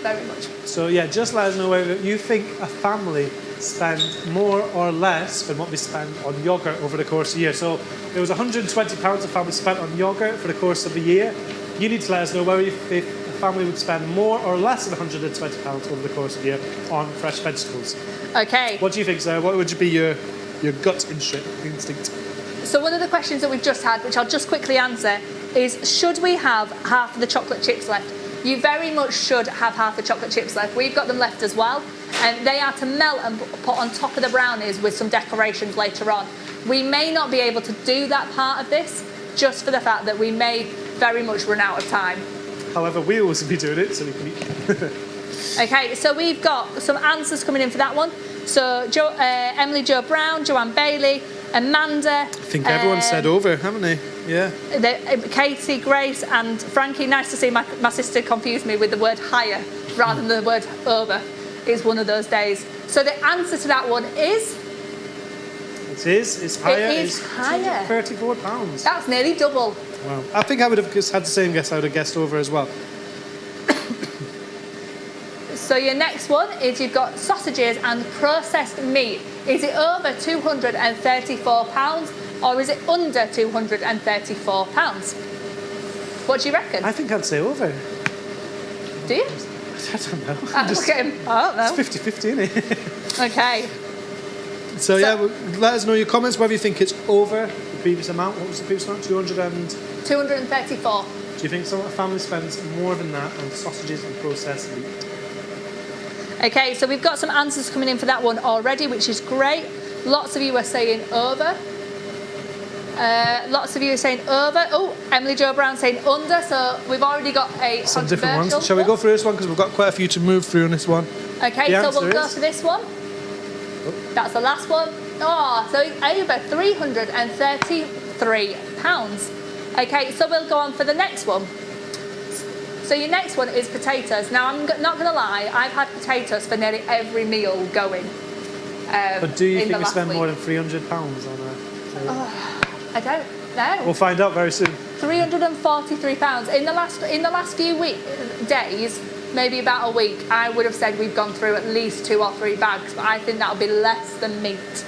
Very much. So yeah, just let us know whether you think a family spend more or less than what they spend on yogurt over the course of the year. So there was £120 a family spent on yogurt for the course of the year. You need to let us know whether you think a family would spend more or less than £120 over the course of the year on fresh vegetables. Okay. What do you think, Sarah? What would be your gut instinct? So one of the questions that we've just had, which I'll just quickly answer, is should we have half of the chocolate chips left? You very much should have half the chocolate chips left. We've got them left as well. And they are to melt and put on top of the brownies with some decorations later on. We may not be able to do that part of this just for the fact that we may very much run out of time. However, we will also be doing it, so we can eat. Okay, so we've got some answers coming in for that one. So Emily Jo Brown, Joanne Bailey, Amanda. I think everyone said over, haven't they? Yeah. Katie, Grace and Frankie. Nice to see my sister confused me with the word higher rather than the word over. It's one of those days. So the answer to that one is? It is. It's higher. It is higher. £34. That's nearly double. Wow. I think I would have had the same guess. I would have guessed over as well. So your next one is you've got sausages and processed meat. Is it over £234 or is it under £234? What do you reckon? I think I'd say over. Do you? I don't know. Look at him. I don't know. It's 50-50, isn't it? Okay. So yeah, let us know your comments whether you think it's over the previous amount. What was the previous amount? 234. Do you think some family spends more than that on sausages and processed meat? Okay, so we've got some answers coming in for that one already, which is great. Lots of you are saying over. Lots of you are saying over. Oh, Emily Jo Brown saying under. So we've already got a some different controversial ones. Shall we go through this one because we've got quite a few to move through on this one? Okay, so we'll go for this one. Oh. That's the last one. Oh, so it's over £333. Okay, so we'll go on for the next one. So your next one is potatoes. Now, I'm not going to lie, I've had potatoes for nearly every meal going. But do you think we spend more than £300 on that? I don't know. We'll find out very soon. £343. In the last few days, maybe about a week, I would have said we've gone through at least 2 or 3 bags, but I think that'll be less than meat.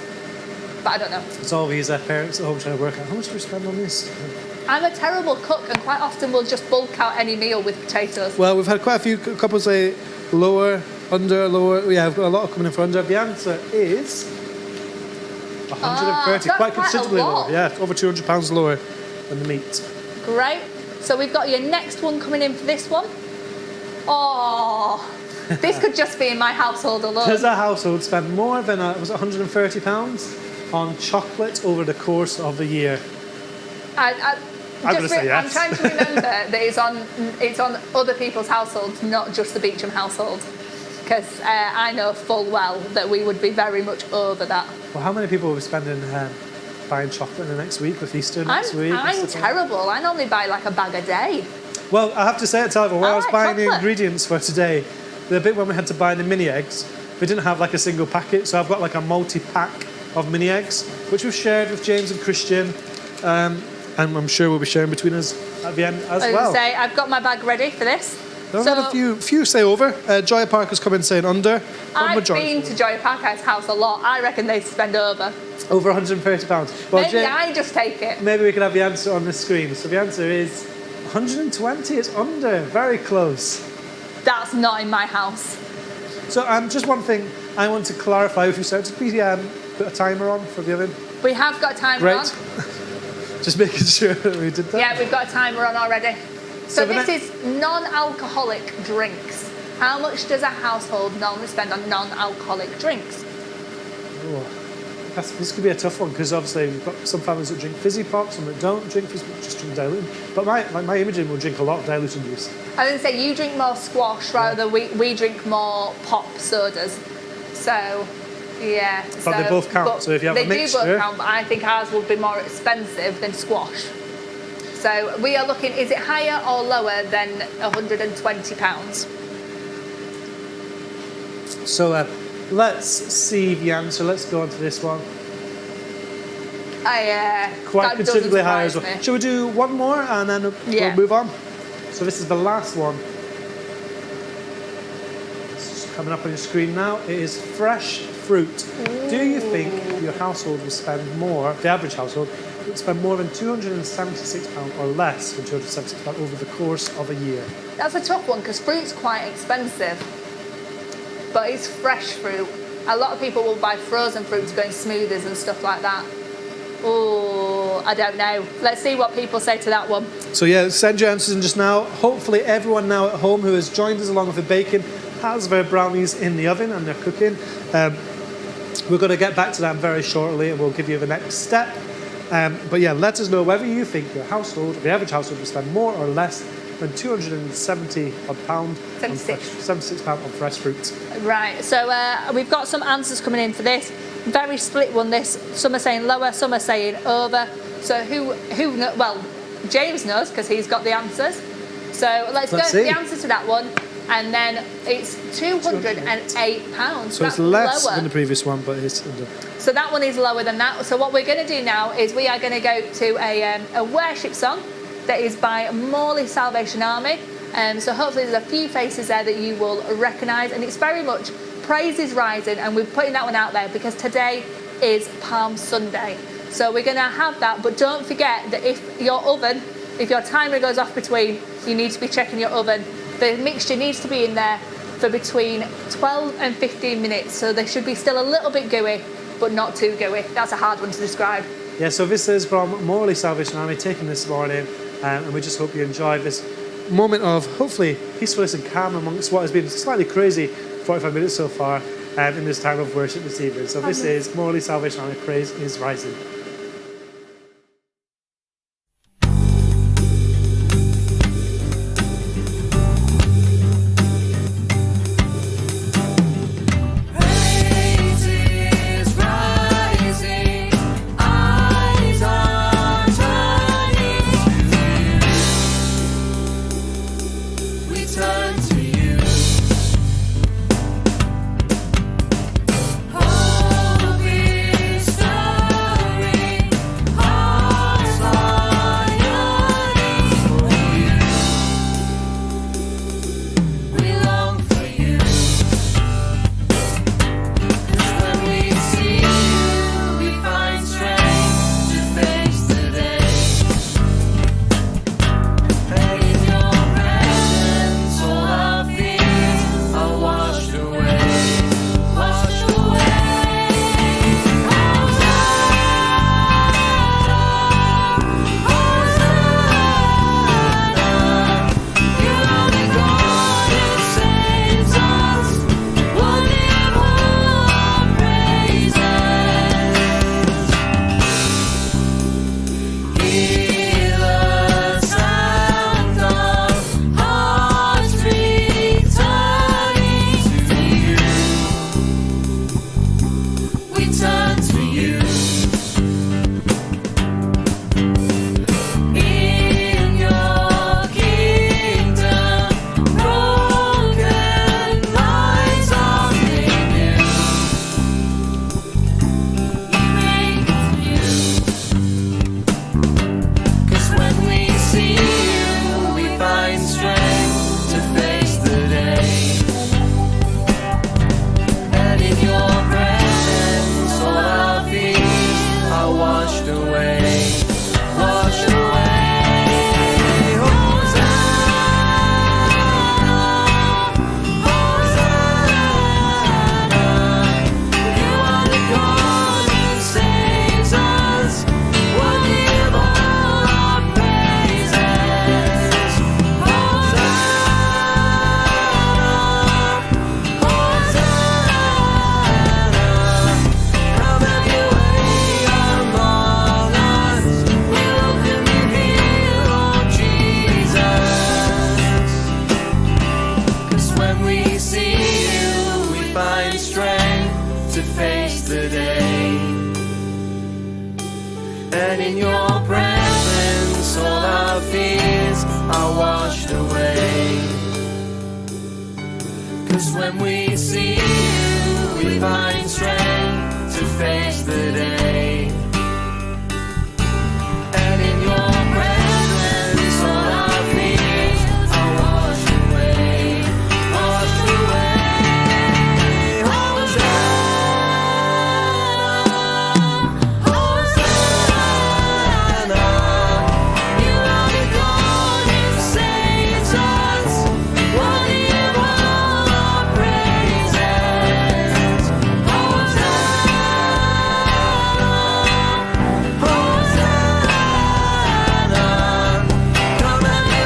But I don't know. It's all these parents at home trying to work out how much do we spend on this? I'm a terrible cook and quite often will just bulk out any meal with potatoes. Well, we've had quite a few couples say lower, under, lower. Yeah, we've got a lot coming in for under. The answer is 130, quite considerably lower. Yeah, over £200 lower than the meat. Great. So we've got your next one coming in for this one. Oh, this could just be in my household alone. Does a household spend more than was it £130 on chocolate over the course of a year? I'm going to say yes. I'm trying to remember that it's on other people's households, not just the Beecham household, because I know full well that we would be very much over that. Well, how many people will be spending buying chocolate in the next week with Easter next week? I'm terrible. I normally buy like a bag a day. Well, I have to say it, Talbot, when I was like buying the chocolate. ingredients for today, the bit when we had to buy the mini eggs, we didn't have like a single packet, so I've got like a multi-pack of mini eggs, which we've shared with James and Christian, and I'm sure we'll be sharing between us at the end as I was well. gonna say, I've got my bag ready for this. I've had a few say over. Joya Parker's come in saying under. I've been to Joya Parker's house a lot. I reckon they spend over. Over £130. Well, Maybe I just take it. maybe we can have the answer on the screen. So the answer is 120. It's under. Very close. That's not in my house. So just one thing I want to clarify with you, sir. Did we put a timer on for the oven? We have got a timer Great. on. Just making sure that we did that. Yeah, we've got a timer on already. So So the this is non-alcoholic drinks. How much does a household normally spend on non-alcoholic drinks? Oh, this could be a tough one because obviously we've got some families that drink fizzy pop, some that don't drink fizzy pop, just drink diluted. But my Imogen will drink a lot of diluted juice. I was going to say, you drink more squash rather than we drink more pop sodas. So, yeah. But they both count, so if you have a mixture... They do both count, but I think ours would be more expensive than squash. So we are looking, is it higher or lower than £120? So let's see the answer. Let's go on to this one. Quite considerably higher as well. Me. Shall we do one more and then we'll move on? So this is the last one. It's just coming up on your screen now. It is fresh fruit. Ooh. Do you think your household will spend more, the average household, would spend more than £276 or less than £276 over the course of a year? That's a tough one because fruit's quite expensive. But it's fresh fruit. A lot of people will buy frozen fruit to go in smoothies and stuff like that. Oh, I don't know. Let's see what people say to that one. So yeah, send your answers in just now. Hopefully everyone now at home who has joined us along with the bacon has their brownies in the oven and they're cooking. We're going to get back to that very shortly and we'll give you the next step. But yeah, let us know whether you think your household, the average household, will spend more or less than £276 on fresh fruit. Right, so we've got some answers coming in for this. Very split one, this. Some are saying lower, some are saying over. So who knows? Well, James knows because he's got the answers. So let's go for the answer to that one. And then it's £208. So it's less than the previous one, but it's under. So that one is lower than that. So what we're going to do now is we are going to go to a worship song that is by Morley Salvation Army. So hopefully there's a few faces there that you will recognise. And it's very much Praise is Rising. And we're putting that one out there because today is Palm Sunday. So we're going to have that. But don't forget that if your timer goes off between, you need to be checking your oven. The mixture needs to be in there for between 12 and 15 minutes. So they should be still a little bit gooey, but not too gooey. That's a hard one to describe. Yeah, so this is from Morley Salvation Army taken this morning. And we just hope you enjoyed this moment of hopefully peacefulness and calm amongst what has been slightly crazy 45 minutes so far in this time of worship this evening. So this is Morley Salvation Army, Praise is Rising. Hope is stirring. find strength to face the day. And in your presence all our fears are washed away. 'Cause when we see you, we find strength to face the day. And in your presence all our fears are washed away, washed away. Hosanna, Hosanna, you are the God who saves us, worthy of all our praises. Hosanna, Hosanna, come and be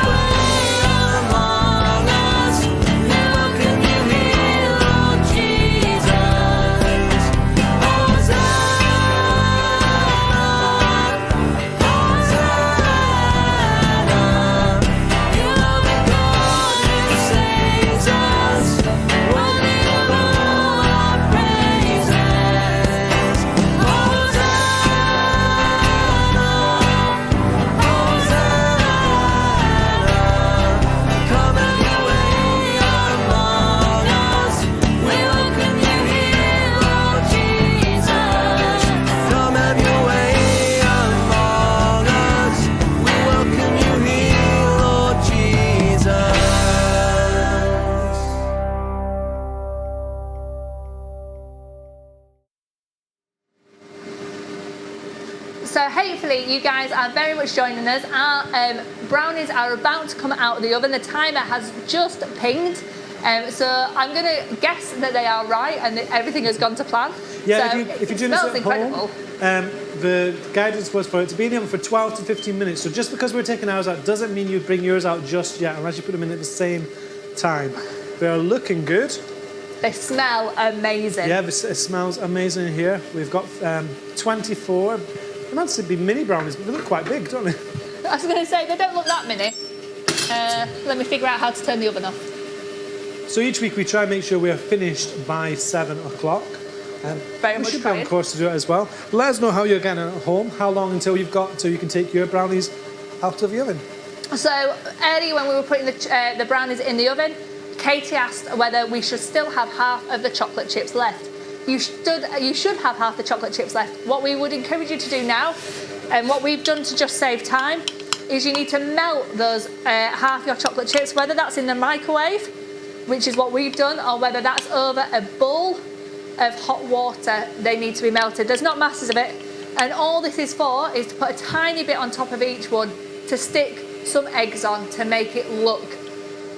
among us. We welcome you here, Lord Jesus. Hosanna, Hosanna, you are the God who saves us, worthy of all our praises. Hosanna, Hosanna, come and be among us. We welcome you here, Lord Jesus. Come have your way among us. We welcome you here, Lord Jesus. So hopefully you guys are very much joining us. Our brownies are about to come out of the oven. The timer has just pinged. So I'm going to guess that they are right and that everything has gone to plan. Yeah, so if you're it doing this smells at incredible. home, the guidance was for it to be in the oven for 12 to 15 minutes. So just because we're taking ours out doesn't mean you bring yours out just yet, unless you put them in at the same time. They are looking good. They smell amazing. Yeah, it smells amazing in here. We've got 24. They might be mini brownies, but they look quite big, don't they? I was going to say, they don't look that mini. Let me figure out how to turn the oven off. So each week we try and make sure we are finished by 7 o'clock. Very We much should be on trying. course to do it as well. Let us know how you're getting at home, how long until you can take your brownies out of the oven. So earlier when we were putting the brownies in the oven, Katie asked whether we should still have half of the chocolate chips left. You should have half the chocolate chips left. What we would encourage you to do now, and what we've done to just save time, is you need to melt those half your chocolate chips, whether that's in the microwave, which is what we've done, or whether that's over a bowl of hot water. They need to be melted. There's not masses of it, and all this is for is to put a tiny bit on top of each one to stick some eggs on to make it look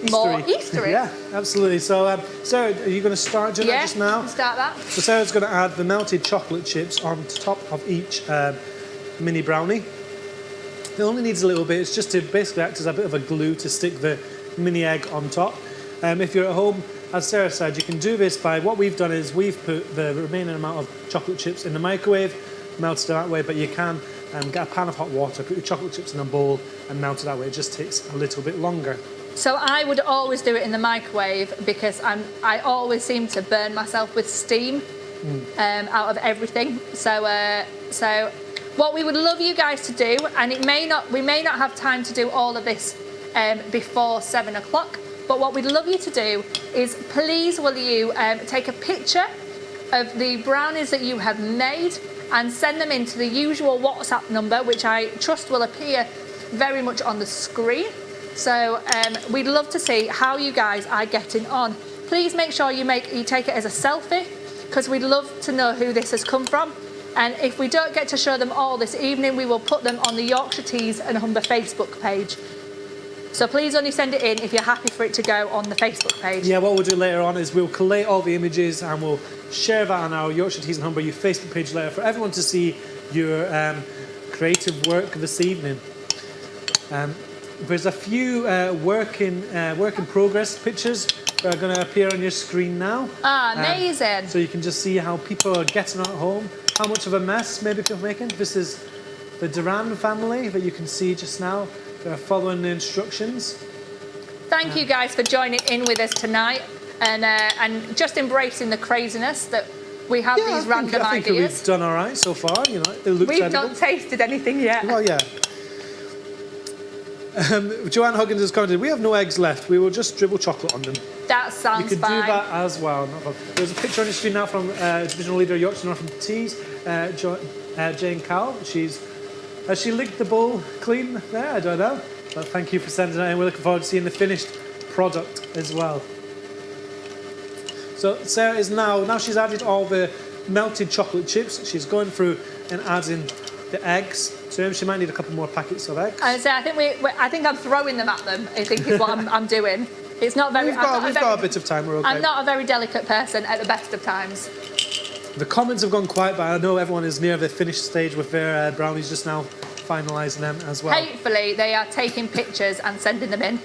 more Eastery. Yeah, absolutely. So, Sarah, are you going to start doing that just now? Start that. So Sarah's going to add the melted chocolate chips on top of each mini brownie. It only needs a little bit. It's just to basically act as a bit of a glue to stick the mini egg on top. If you're at home, as Sarah said, you can do this by, what we've done is we've put the remaining amount of chocolate chips in the microwave, melted it that way, but you can get a pan of hot water, put your chocolate chips in a bowl and melt it that way. It just takes a little bit longer. So I would always do it in the microwave because I always seem to burn myself with steam out of everything. So what we would love you guys to do, and we may not have time to do all of this before 7 o'clock, but what we'd love you to do is please will you take a picture of the brownies that you have made and send them into the usual WhatsApp number, which I trust will appear very much on the screen. So we'd love to see how you guys are getting on. Please make sure you take it as a selfie, because we'd love to know who this has come from. And if we don't get to show them all this evening, we will put them on the Yorkshire Teas and Humber Facebook page. So please only send it in if you're happy for it to go on the Facebook page. Yeah, what we'll do later on is we'll collate all the images and we'll share that on our Yorkshire Teas and Humber, your Facebook page later, for everyone to see your creative work this evening. There's a few work in progress pictures that are going to appear on your screen now. Ah, amazing. So you can just see how people are getting on at home, how much of a mess maybe people are making. This is the Duran family that you can see just now. They're following the instructions. Thank you guys for joining in with us tonight. and just embracing the craziness that we have these random I think ideas. we've done all right so far. You know, it looks We've edible. not tasted anything yet. Well, yeah. Joanne Huggins has commented, we have no eggs left. We will just dribble chocolate on them. That sounds You could fine. do that as well. No problem. There's a picture on your screen now from Divisional Leader Yorkshire North from Tees, Jane Cowell. Has she licked the bowl clean there? I don't know. But thank you for sending that in. We're looking forward to seeing the finished product as well. So Sarah is now she's added all the melted chocolate chips. She's going through and adding the eggs to them. She might need a couple more packets of eggs. I think I'm throwing them at them. I think is what I'm doing. It's not very. We've got a bit of time. We're okay. I'm not a very delicate person at the best of times. The comments have gone quiet, but I know everyone is near the finished stage with their brownies just now, finalising them as well. Hopefully, they are taking pictures and sending them in.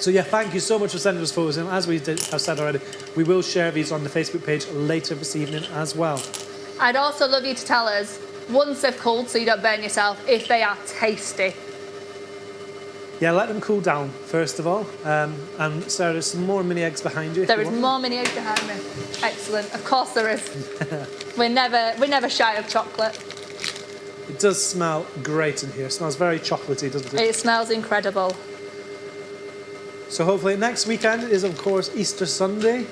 So yeah, thank you so much for sending us photos. And as have said already, we will share these on the Facebook page later this evening as well. I'd also love you to tell us, once they've cooled so you don't burn yourself, if they are tasty. Yeah, let them cool down first of all. And Sarah, there's some more mini eggs behind you. There is more mini eggs behind me. Excellent. Of course there is. We're never shy of chocolate. It does smell great in here. It smells very chocolatey, doesn't it? It smells incredible. So hopefully next weekend is of course Easter Sunday.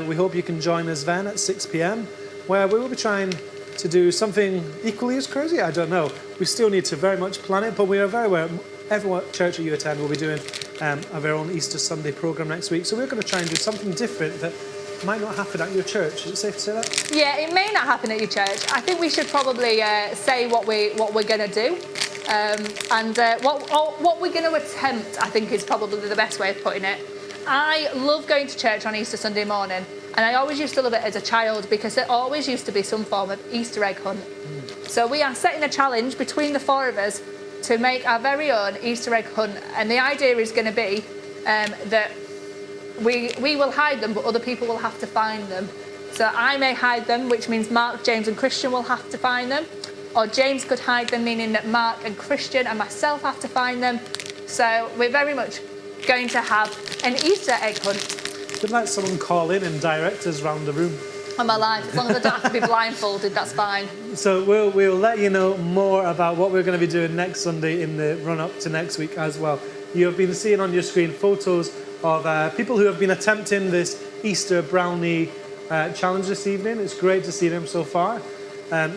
We hope you can join us then at 6 p.m. where we will be trying to do something equally as crazy. I don't know. We still need to very much plan it, but we are very aware every church that you attend will be doing of their own Easter Sunday programme next week. So we're going to try and do something different that might not happen at your church. Is it safe to say that? Yeah, it may not happen at your church. I think we should probably say what we're going to do. And what we're going to attempt, I think, is probably the best way of putting it. I love going to church on Easter Sunday morning, and I always used to love it as a child because there always used to be some form of Easter egg hunt. So we are setting a challenge between the four of us to make our very own Easter egg hunt, and the idea is going to be that we will hide them, but other people will have to find them. So I may hide them, which means Mark, James and Christian will have to find them. Or James could hide them, meaning that Mark and Christian and myself have to find them. So we're very much going to have an Easter egg hunt. We'd like someone call in and direct us round the room. On my life, as long as I don't have to be blindfolded, that's fine. So we'll let you know more about what we're going to be doing next Sunday in the run-up to next week as well. You have been seeing on your screen photos of people who have been attempting this Easter brownie challenge this evening. It's great to see them so far.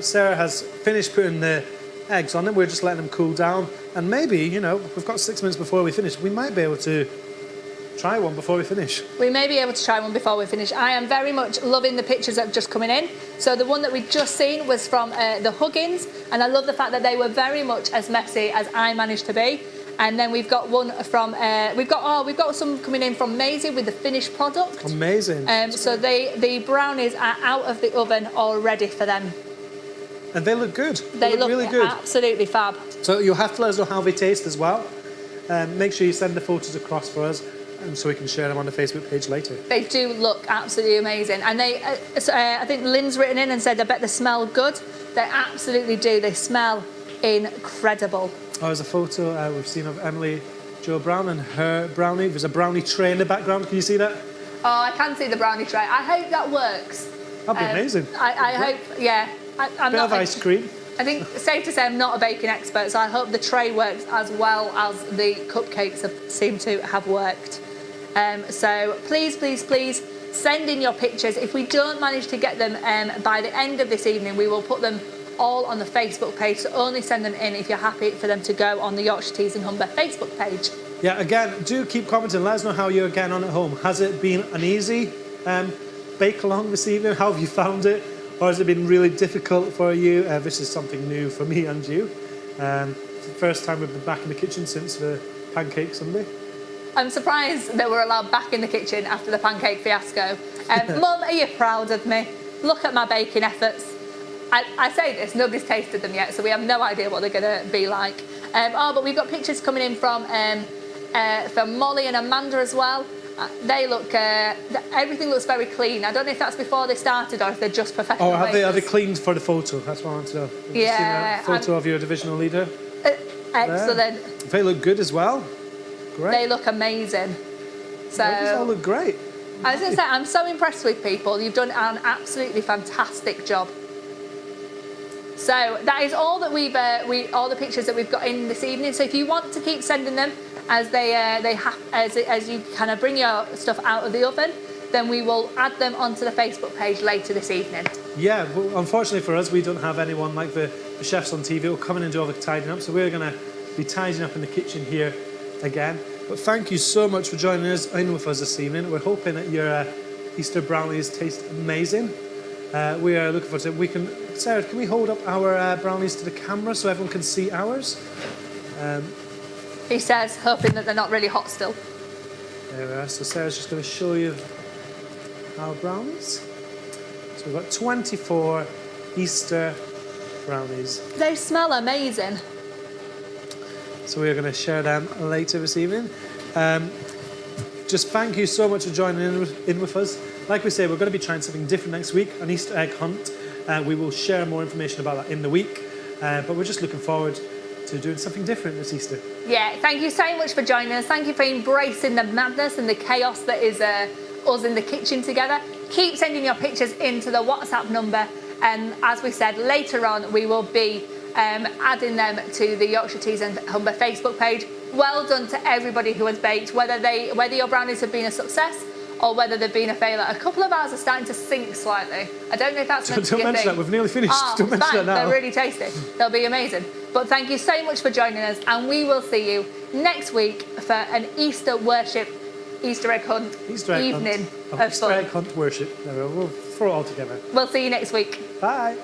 Sarah has finished putting the eggs on them. We're just letting them cool down. And maybe, we've got 6 minutes before we finish. We might be able to try one before we finish. We may be able to try one before we finish. I am very much loving the pictures that have just coming in. So the one that we've just seen was from the Huggins, and I love the fact that they were very much as messy as I managed to be. And then we've got one from we've got some coming in from Maisie with the finished product. Amazing. So the brownies are out of the oven all ready for them. And they look good. They look really good. Absolutely fab. So you'll have to let us know how they taste as well. Make sure you send the photos across for us so we can share them on the Facebook page later. They do look absolutely amazing. And they, I think Lynn's written in and said, I bet they smell good. They absolutely do. They smell incredible. Oh, there's a photo we've seen of Emily Jo Brown and her brownie. There's a brownie tray in the background. Can you see that? Oh, I can see the brownie tray. I hope that works. That'd be amazing. I hope, yeah. I'm Bit not of ice cream. I think it's safe to say I'm not a baking expert, so I hope the tray works as well as the cupcakes seem to have worked. So please, please, please send in your pictures. If we don't manage to get them by the end of this evening, we will put them all on the Facebook page. So only send them in if you're happy for them to go on the Yorkshire Teas and Humber Facebook page. Yeah, again, do keep commenting. Let us know how you're getting on at home. Has it been an easy bake along this evening? How have you found it? Or has it been really difficult for you? This is something new for me and you. First time we've been back in the kitchen since the pancake Sunday. I'm surprised that we're allowed back in the kitchen after the pancake fiasco. Mum, are you proud of me? Look at my baking efforts. I say this, nobody's tasted them yet, so we have no idea what they're going to be like. But we've got pictures coming in from Molly and Amanda as well. They look, everything looks very clean. I don't know if that's before they started or if they're just professional. Oh, have they cleaned for the photo? That's what I want to know. Have you seen a photo of your divisional leader? Excellent. There. They look good as well. Great. They look amazing. So These all look great. I was going to say, I'm so impressed with people. You've done an absolutely fantastic job. So that is all that all the pictures that we've got in this evening. So if you want to keep sending them as as you kind of bring your stuff out of the oven, then we will add them onto the Facebook page later this evening. Yeah, well, unfortunately for us, we don't have anyone like the chefs on TV who will come in and do all the tidying up. So we're going to be tidying up in the kitchen here again. But thank you so much for joining us in with us this evening. We're hoping that your Easter brownies taste amazing. We are looking forward to it. Sarah, can we hold up our brownies to the camera so everyone can see ours? He says, hoping that they're not really hot still. There we are. So Sarah's just going to show you our brownies. So we've got 24 Easter brownies. They smell amazing. So we are going to share them later this evening. Just thank you so much for joining in with us. Like we say, we're going to be trying something different next week, an Easter egg hunt. We will share more information about that in the week. But we're just looking forward to doing something different this Easter. Yeah, thank you so much for joining us. Thank you for embracing the madness and the chaos that is us in the kitchen together. Keep sending your pictures into the WhatsApp number. And as we said, later on, we will be adding them to the Yorkshire Teas and Humber Facebook page. Well done to everybody who has baked, whether your brownies have been a success or whether they've been a failure. A couple of ours are starting to sink slightly. I don't know if that's meant to be a thing. Don't mention that, we've nearly finished. Oh, Don't mention that now. They're really tasty. They'll be amazing. But thank you so much for joining us, and we will see you next week for an Easter worship, Easter egg hunt evening of Easter fun. egg hunt worship. There we go. We'll throw it all together. We'll see you next week. Bye.